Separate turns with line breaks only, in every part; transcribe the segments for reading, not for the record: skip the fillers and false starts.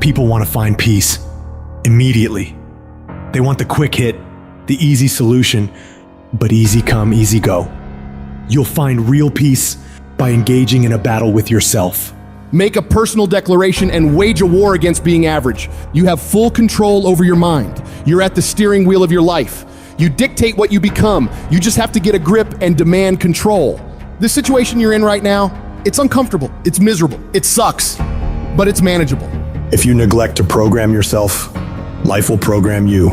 People want to find peace immediately. They want the quick hit, the easy solution, but easy come, easy go. You'll find real peace by engaging in a battle with yourself.
Make a personal declaration and wage a war against being average. You have full control over your mind. You're at the steering wheel of your life. You dictate what you become. You just have to get a grip and demand control. This situation you're in right now, it's uncomfortable, it's miserable, it sucks, but it's manageable.
If you neglect to program yourself, life will program you.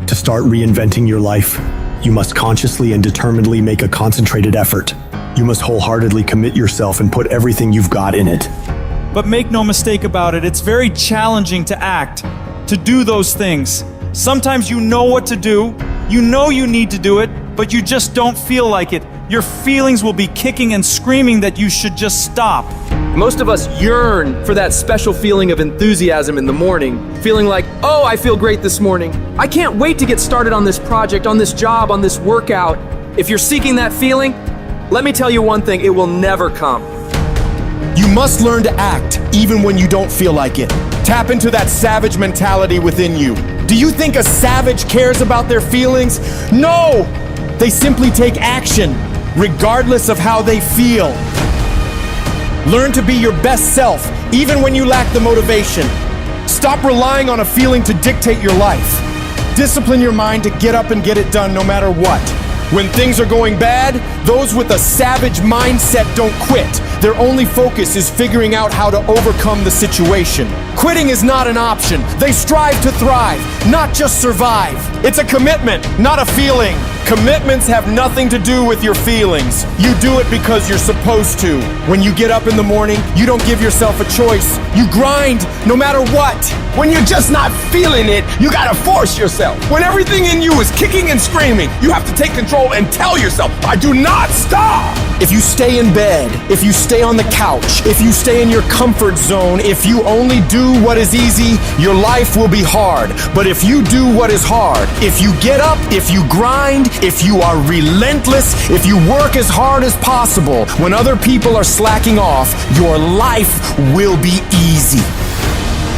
To start reinventing your life, you must consciously and determinedly make a concentrated effort. You must wholeheartedly commit yourself and put everything you've got in it.
But make no mistake about it, it's very challenging to act, to do those things. Sometimes you know what to do, you know you need to do it, but you just don't feel like it. Your feelings will be kicking and screaming that you should just stop.
Most of us yearn for that special feeling of enthusiasm in the morning, feeling like, oh, I feel great this morning. I can't wait to get started on this project, on this job, on this workout. If you're seeking that feeling, let me tell you one thing, it will never come.
You must learn to act even when you don't feel like it. Tap into that savage mentality within you. Do you think a savage cares about their feelings? No! They simply take action, regardless of how they feel. Learn to be your best self, even when you lack the motivation. Stop relying on a feeling to dictate your life. Discipline your mind to get up and get it done no matter what. When things are going bad, those with a savage mindset don't quit. Their only focus is figuring out how to overcome the situation. Quitting is not an option. They strive to thrive, not just survive. It's a commitment, not a feeling. Commitments have nothing to do with your feelings. You do it because you're supposed to. When you get up in the morning, you don't give yourself a choice. You grind no matter what.
When you're just not feeling it, you gotta force yourself. When everything in you is kicking and screaming, you have to take control and tell yourself, I do not stop.
If you stay in bed, if you stay on the couch, if you stay in your comfort zone, if you only do what is easy, your life will be hard. But if you do what is hard, if you get up, if you grind, if you are relentless, if you work as hard as possible, when other people are slacking off, your life will be easy.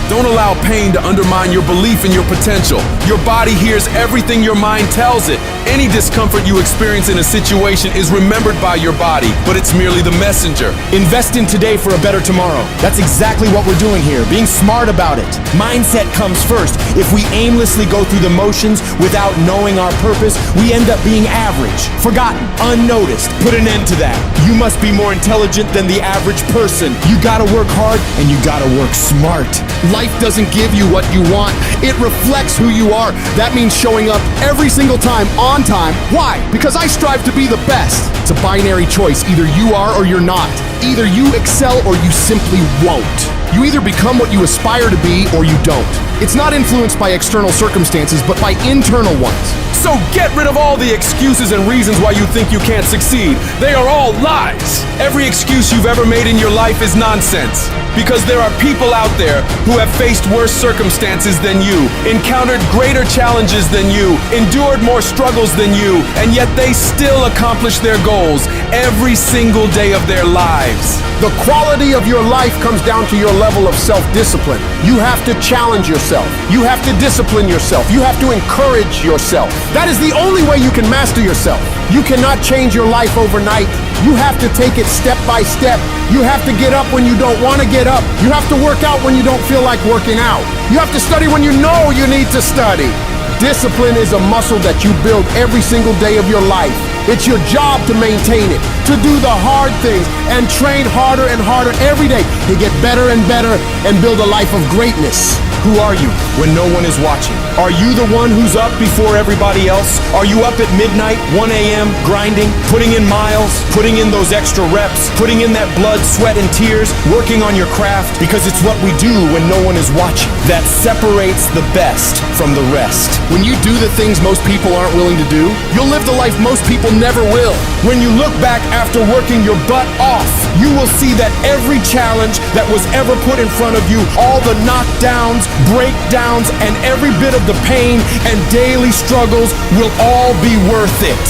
Don't allow pain to undermine your belief in your potential. Your body hears everything your mind tells it. Any discomfort you experience in a situation is remembered by your body, but it's merely the messenger.
Invest in today for a better tomorrow. That's exactly what we're doing here, being smart about it. Mindset comes first. If we aimlessly go through the motions without knowing our purpose, we end up being average, forgotten, unnoticed. Put an end to that. You must be more intelligent than the average person. You gotta work hard and you gotta work smart. Life doesn't give you what you want. It reflects who you are. That means showing up every single time on time. Why? Because I strive to be the best. It's a binary choice. Either you are or you're not. Either you excel or you simply won't. You either become what you aspire to be or you don't. It's not influenced by external circumstances, but by internal ones.
So get rid of all the excuses and reasons why you think you can't succeed. They are all lies. Every excuse you've ever made in your life is nonsense. Because there are people out there who have faced worse circumstances than you, encountered greater challenges than you, endured more struggles than you, and yet they still accomplish their goals every single day of their lives.
The quality of your life comes down to your level of self-discipline. You have to challenge yourself. You have to discipline yourself. You have to encourage yourself. That is the only way you can master yourself. You cannot change your life overnight. You have to take it step by step. You have to get up when you don't want to get up. You have to work out when you don't feel like working out. You have to study when you know you need to study. Discipline is a muscle that you build every single day of your life. It's your job to maintain it, to do the hard things, and train harder and harder every day to get better and better and build a life of greatness. Who are you when no one is watching? Are you the one who's up before everybody else? Are you up at midnight, 1 a.m., grinding, putting in miles, putting in those extra reps, putting in that blood, sweat, and tears, working on your craft? Because it's what we do when no one is watching that separates the best from the rest. When you do the things most people aren't willing to do, you'll live the life most people never will. When you look back after working your butt off, you will see that every challenge that was ever put in front of you, all the knockdowns, breakdowns, and every bit of the pain and daily struggles will all be worth it.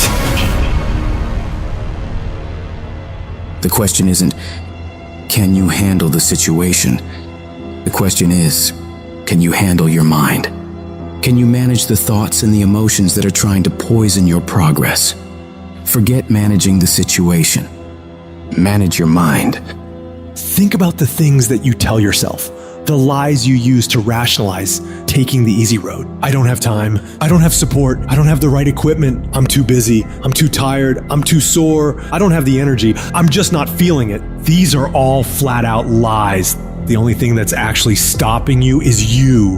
The question isn't, can you handle the situation? The question is, Can you handle your mind? Can you manage the thoughts and the emotions that are trying to poison your progress? Forget managing the situation. Manage your mind.
Think about the things that you tell yourself, the lies you use to rationalize taking the easy road. I don't have time. I don't have support. I don't have the right equipment. I'm too busy. I'm too tired. I'm too sore. I don't have the energy. I'm just not feeling it. These are all flat out lies. The only thing that's actually stopping you is you.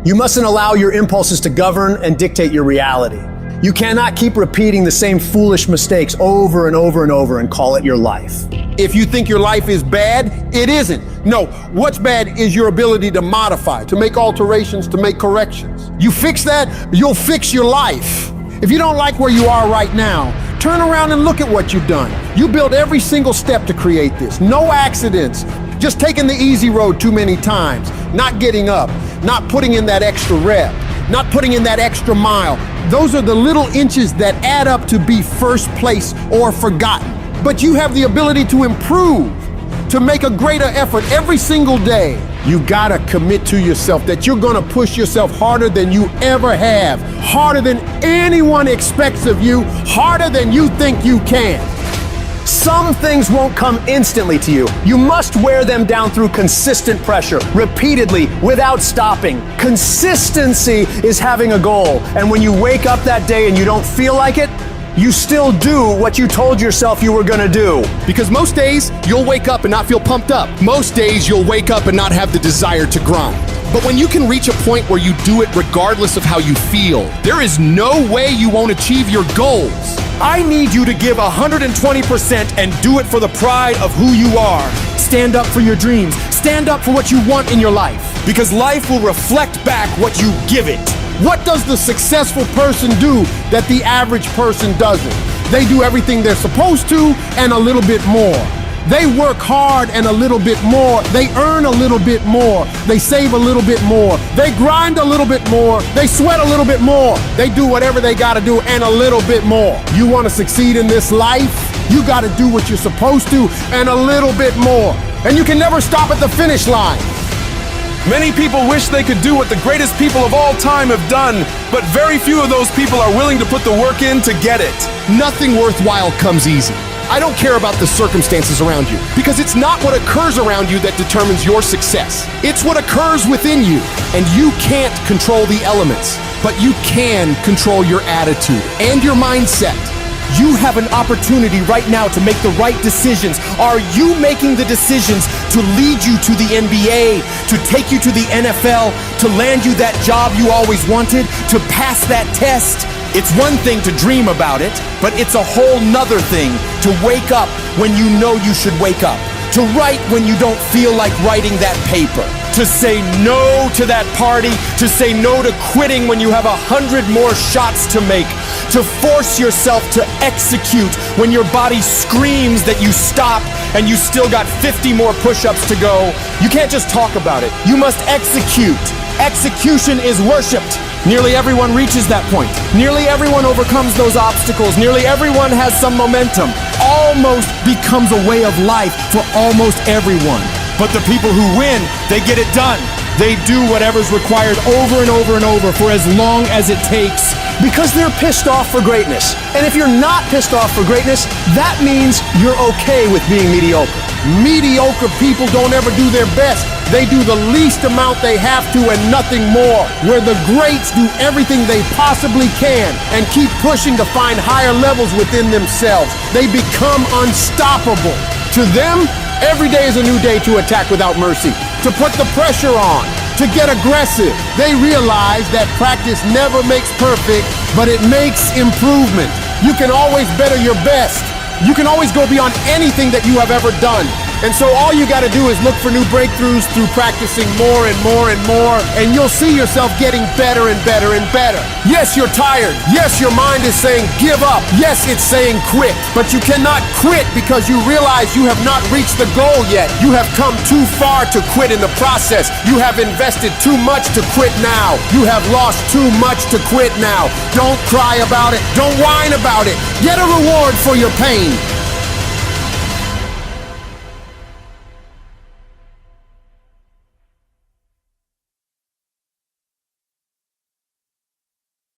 You mustn't allow your impulses to govern and dictate your reality. You cannot keep repeating the same foolish mistakes over and over and over and call it your life. If you think your life is bad, it isn't. No, what's bad is your ability to modify, to make alterations, to make corrections. You fix that, you'll fix your life. If you don't like where you are right now, turn around and look at what you've done. You built every single step to create this. No accidents. Just taking the easy road too many times. Not getting up. Not putting in that extra rep. Not putting in that extra mile. Those are the little inches that add up to be first place or forgotten. But you have the ability to improve, to make a greater effort every single day. You gotta commit to yourself that you're gonna push yourself harder than you ever have, harder than anyone expects of you, harder than you think you can. Some things won't come instantly to you. You must wear them down through consistent pressure, repeatedly, without stopping. Consistency is having a goal. And when you wake up that day and you don't feel like it, you still do what you told yourself you were gonna do.
Because most days, you'll wake up and not feel pumped up. Most days, you'll wake up and not have the desire to grind. But when you can reach a point where you do it regardless of how you feel, there is no way you won't achieve your goals.
I need you to give 120% and do it for the pride of who you are. Stand up for your dreams. Stand up for what you want in your life. Because life will reflect back what you give it. What does the successful person do that the average person doesn't? They do everything they're supposed to and a little bit more. They work hard and a little bit more. They earn a little bit more. They save a little bit more. They grind a little bit more. They sweat a little bit more. They do whatever they gotta do and a little bit more. You wanna succeed in this life? You gotta do what you're supposed to and a little bit more. And you can never stop at the finish line.
Many people wish they could do what the greatest people of all time have done, but very few of those people are willing to put the work in to get it.
Nothing worthwhile comes easy. I don't care about the circumstances around you, because it's not what occurs around you that determines your success. It's what occurs within you. And you can't control the elements, but you can control your attitude and your mindset. You have an opportunity right now to make the right decisions. Are you making the decisions to lead you to the NBA, to take you to the NFL, to land you that job you always wanted, to pass that test? It's one thing to dream about it, but it's a whole nother thing to wake up when you know you should wake up, to write when you don't feel like writing that paper, to say no to that party, to say no to quitting when you have 100 more shots to make, to force yourself to execute when your body screams that you stop and you still got 50 more push-ups to go. You can't just talk about it. You must execute. Execution is worshipped. Nearly everyone reaches that point. Nearly everyone overcomes those obstacles. Nearly everyone has some momentum. Almost becomes a way of life for almost everyone. But the people who win, they get it done. They do whatever's required over and over and over for as long as it takes.
Because they're pissed off for greatness. And if you're not pissed off for greatness, that means you're okay with being mediocre. Mediocre people don't ever do their best. They do the least amount they have to and nothing more. Where the greats do everything they possibly can and keep pushing to find higher levels within themselves. They become unstoppable. To them, every day is a new day to attack without mercy, to put the pressure on, to get aggressive. They realize that practice never makes perfect, but it makes improvement. You can always better your best. You can always go beyond anything that you have ever done. And so all you gotta do is look for new breakthroughs through practicing more and more and more, and you'll see yourself getting better and better and better. Yes, you're tired. Yes, your mind is saying give up. Yes, it's saying quit. But you cannot quit because you realize you have not reached the goal yet. You have come too far to quit in the process. You have invested too much to quit now. You have lost too much to quit now. Don't cry about it. Don't whine about it. Get a reward for your pain.